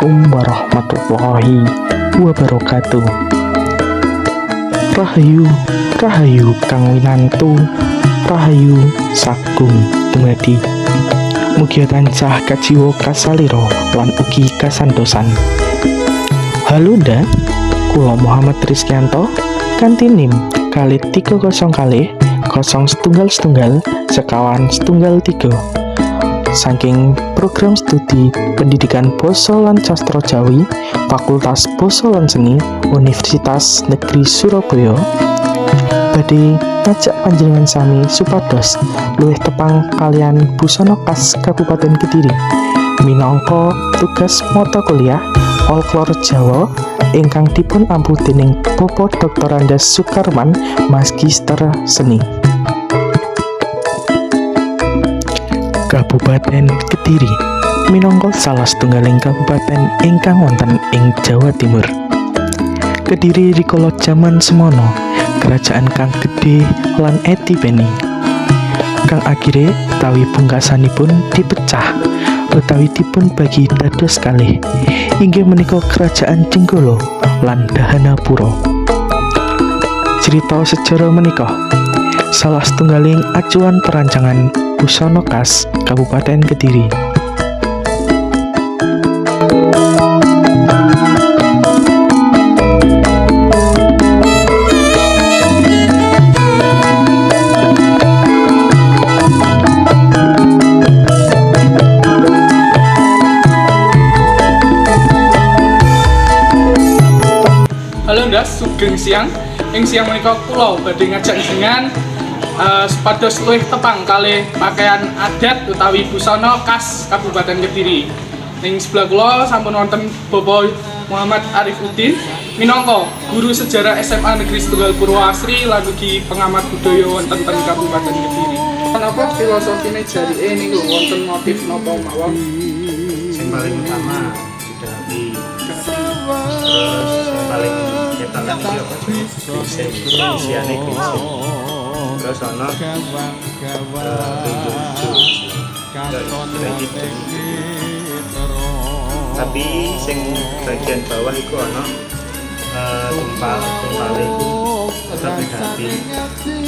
Assalamualaikum warahmatullahi wabarakatuh. Rahayu, rahayu kang winantu, rahayu sagung dumadi. Mugia tansah kajiwa kasalira lan ugi kasantosan. Halo nda, kula Muhammad Rizkyanto kanthi NIM kali 300 kali 0 sekawan 3 saking program studi pendidikan Basa lan Sastra Jawi Fakultas Basa lan Seni Universitas Negeri Surabaya badhe ngajak panjenengan sami supados luwih tepang kalian busana khas Kabupaten Kediri minangka tugas mata kuliah Folklor Jawa ingkang dipun ampu dening Bapak Dr. Andes Sukarman Magister Seni Kabupaten Kediri minangka salah setunggaling kabupaten ingkang wonten ing Jawa Timur. Kediri rikala jaman semono kerajaan kang gedhe lan etipeni kang akhire utawi pungkasanipun dipecah utawi dipun bagi dados kalih inggih menika kerajaan Jenggala lan Dahanapura. Cerita sejarah menika salah setunggaling acuan perancangan busana khas Kabupaten Kediri. Halo ndas, sugeng siang. Ing siang menika kula badhe ngajak jenengan supados luwih tepang kalih pakaian adat utawi busana khas Kabupaten Kediri. Ning sebelah kula sampun wonten Bapak Muhammad Arifuddin minangka guru sejarah SMA Negeri Setunggal Purwoasri lan ugi pengamat budaya wonten ten Kabupaten Kediri. Menapa filosofine jarike niku wonten motif napa mawon? Yang paling utama dari terus yang paling ketan iki apa isiane ginseng terus ana tapi sing bagian bawah iku ana tumpale iku tapi ganti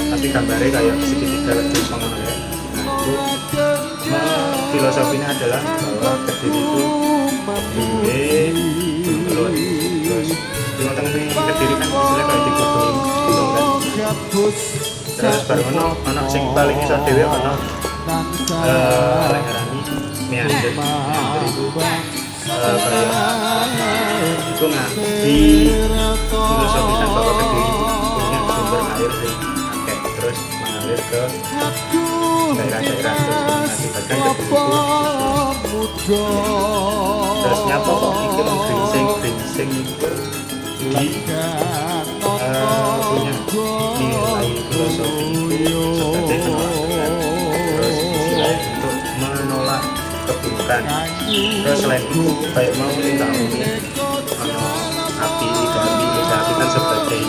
tapi gambarnya kayak segitiga terus ngono ya. Nah, itu filosofinya adalah bahwa Kediri itu belum terus di tengah Kediri kan istilahnya kayak digubung gitu kan. Terus baru anak sing paling iso dhewe ana ngarani meander itu kayak itu di filosofikan bahwa Kediri itu punya sumber air yang akeh terus mengalir ke daerah-daerah terus mengakibatkan Kediri itu terus nyapa kok iki gringsing itu di punya nilai filosofi sebagai penolakan terus istilahnya untuk menolak keburukan terus selain itu kayak mau minta api kan sebagai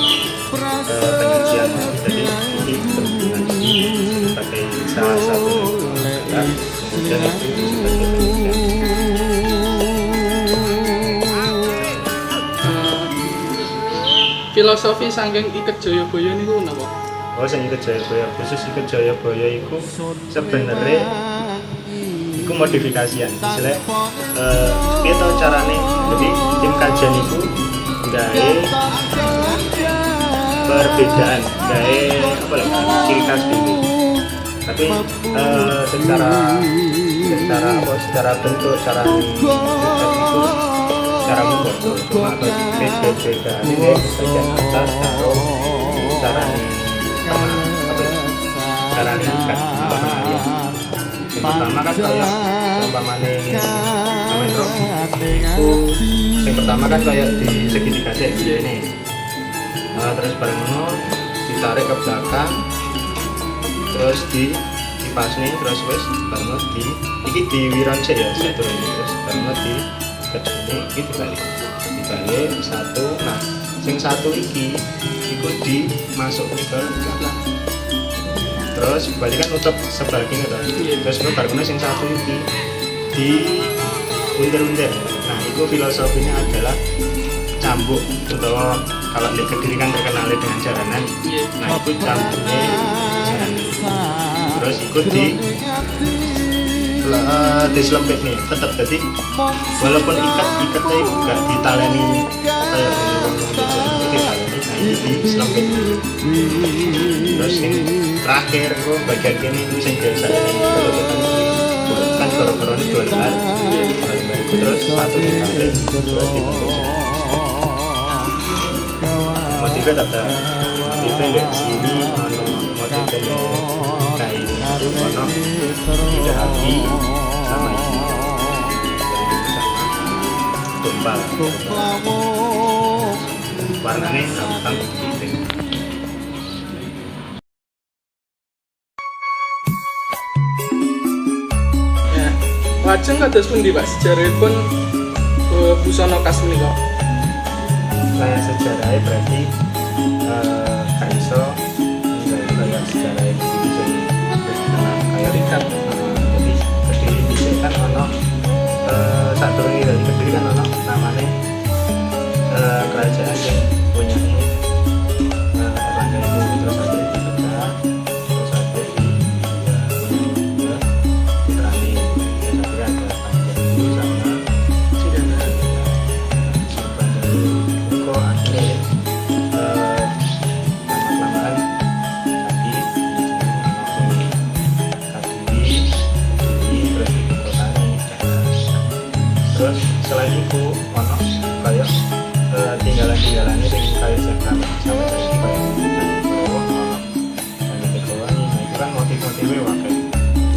penyucian jadi ini berhubungan sebagai salah satu kemudian itu sebagai penyucian. Filosofi saking Iket Jayabaya niku napa? Oh, sing Iket Jayabaya, khusus Iket Jayabaya iku sebenarnya iku modifikasian. Misalnya piye to carane jadi tim kajian iku gawe perbedaan, gawe apa lho ciri khas dulu. Tapi secara bentuk, secara cara membuat cuma beda ini bagian atas karo cara mengikat pengalia. Yang pertama kan kayak umpamane metro itu yang pertama kan kayak di segitiga ini terus bareng ditarik ke belakang terus dipas nih terus bareng di wironce ya satu ini terus bareng ini dibalik satu. Nah sing satu iki ikut dimasuk ke belakang terus balik kan nutup sebelah kini terus baru sing satu iki di untir-untir. Nah, itu filosofinya adalah cambuk, utawa kalau di Kediri kan terkenal dengan jaranan. Nah, itu cambuknya jaranan. Terus ikut diselempit nih, tetap jadi walaupun ikatnya juga ditaleni kayak itu ditaleni, nah ini diselempit. Terus yang terakhir bagian ini itu yang biasa kan koro-koro ini 2 lembar, terus 1 ditarik, terus dibungkus. Motifnya ada motifnya dari sini, motifnya dari kain itu, tidak api sama ini sama tumpal, warnanya hitam putih. Lajeng kados pundi Pak sejarahipun busana khas menika? Kayak sejarahnya berarti kaiso kayak sejarah itu bisa kayak lihat. Jadi Kediri bisa kan ono satu lagi dari Kediri kan ono namanya kerajaan yang punya Erlangga itu, terus ada di Jogja, terus ada di Putrani, terus ada Panjalu sama Panjalu kok akhirnya lama-lamaan Kadiri, terus ibu kotanya Jakarta. Terus selain itu ono kayak tinggalan-tinggalannya yang kayak sampai tadi kayak Candi Tegowangi. Nah itu kan motif-motifnya wakai.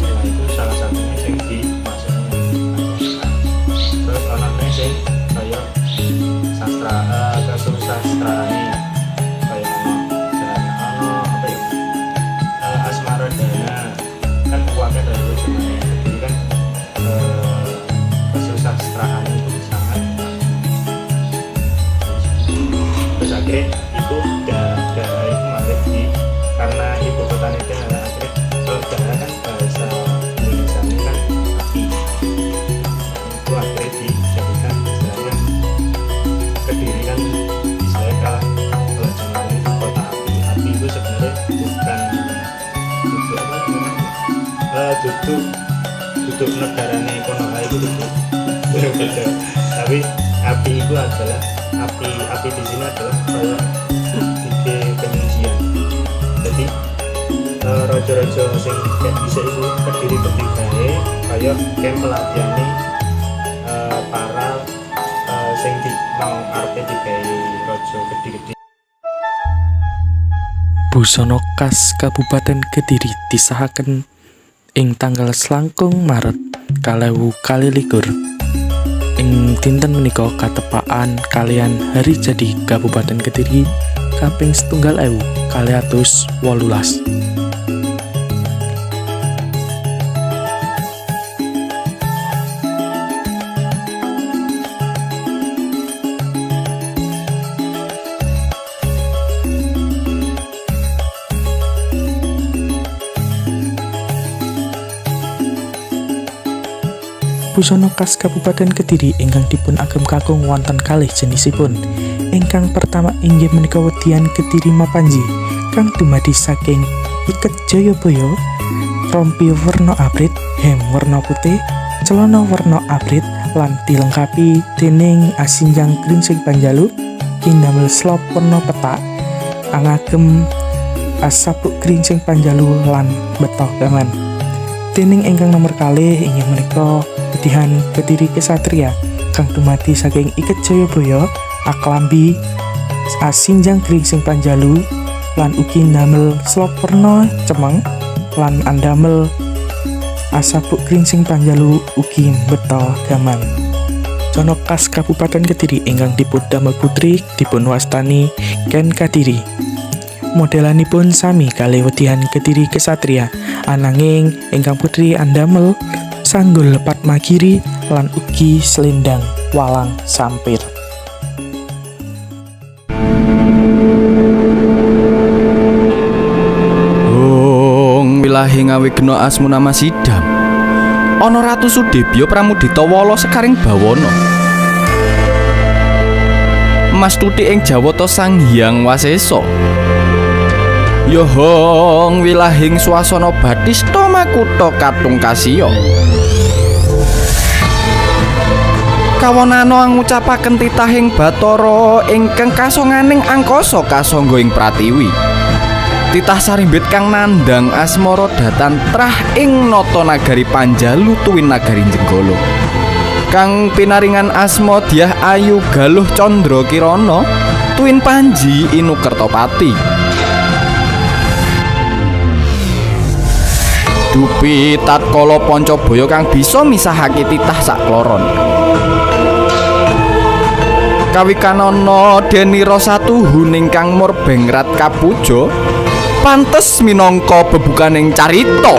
Nah itu salah satunya yang dimasukkan. Terus ono yang kayak sastra kesusastraan kayak ono apa ya, asmara dana kan wakai dari itu sebenarnya. Jadi kan kesusastraan itu sangat. Terus akhirnya itu daerah itu malah karena ibu kota itu adalah akhirnya kalau daerah kan bahasa Indonesia ini kan api, itu akhirnya dijadikan istilahnya Kediri kan saya kalah kalau jangan itu kota api. Api itu sebenarnya bukan duduk apa namanya duduk negaranya Konoha itu duduk beda, tapi api itu adalah api di sini adalah kayak tiga penyucian. Jadi rojo-rojo sing kayak bisa itu Kediri ketiga kayak camp pelatihan para sing di mau arpe digawe rojo gede-gede. Busana khas Kabupaten Kediri disahaken ing tanggal selangkung Maret 2021. Ing dinten menika katepaan kalian hari jadi Kabupaten Kediri kaping 1.218. Busana khas Kabupaten Kediri ingkang dipun agem kakung wonten kalih jenisipun. Ingkang pertama inggih menika wedian Kediri Mapanji kang dumadi saking iket Jayabaya, rompi werna abrit, hem werna putih, celana werna abrit lan dilengkapi dening asinjang gringsing Panjalu ing damel slop werna petak, angagem asapuk gringsing Panjalu lan betoh gaman. Dening ingkang nomor kalih inggih menika wedihan Kediri Kesatria kang dumadi saking iket Jayabaya, aklambi asinjang gringsing Panjalu lan ugi ndamel slop werna cemeng lan andamel asapuk gringsing Panjalu ugi betoh gaman. Busana khas Kabupaten Kediri ingkang dipun damel putri dipun wastani Ken Kadiri. Modelanipun sami kalih wedihan Kediri Kesatria, ananging ingkang putri andamel sanggul lepat magiri lan ugi selendang walang sampir. Wilahe ngawe kena asmuna Masidam. ana Ratu Sudebya Pramudita Wala Sekaring Bawana. Mastuti ing Jawata Sang Hyang Wasesa. Yohong wilahing swasana Batista Makutha Katung Kasiya. Kawanana ngucapaken titahing Bathara ingkang kasonganing angkasa kasangga ing Pratiwi. Titah sarimbit kang nandhang asmara datan trah ing nata nagari Panjalu tuwin nagari Jenggala. Kang pinaringan asma Dyah Ayu Galuh Candra Kirana tuwin Panji Inu Kertopati. Dupi tatkala Pancabaya kang bisa misahake titah sakloron. Kawikanana Denira satuhuning kang murbeng rat kapuja pantes minangka bebukaning carita.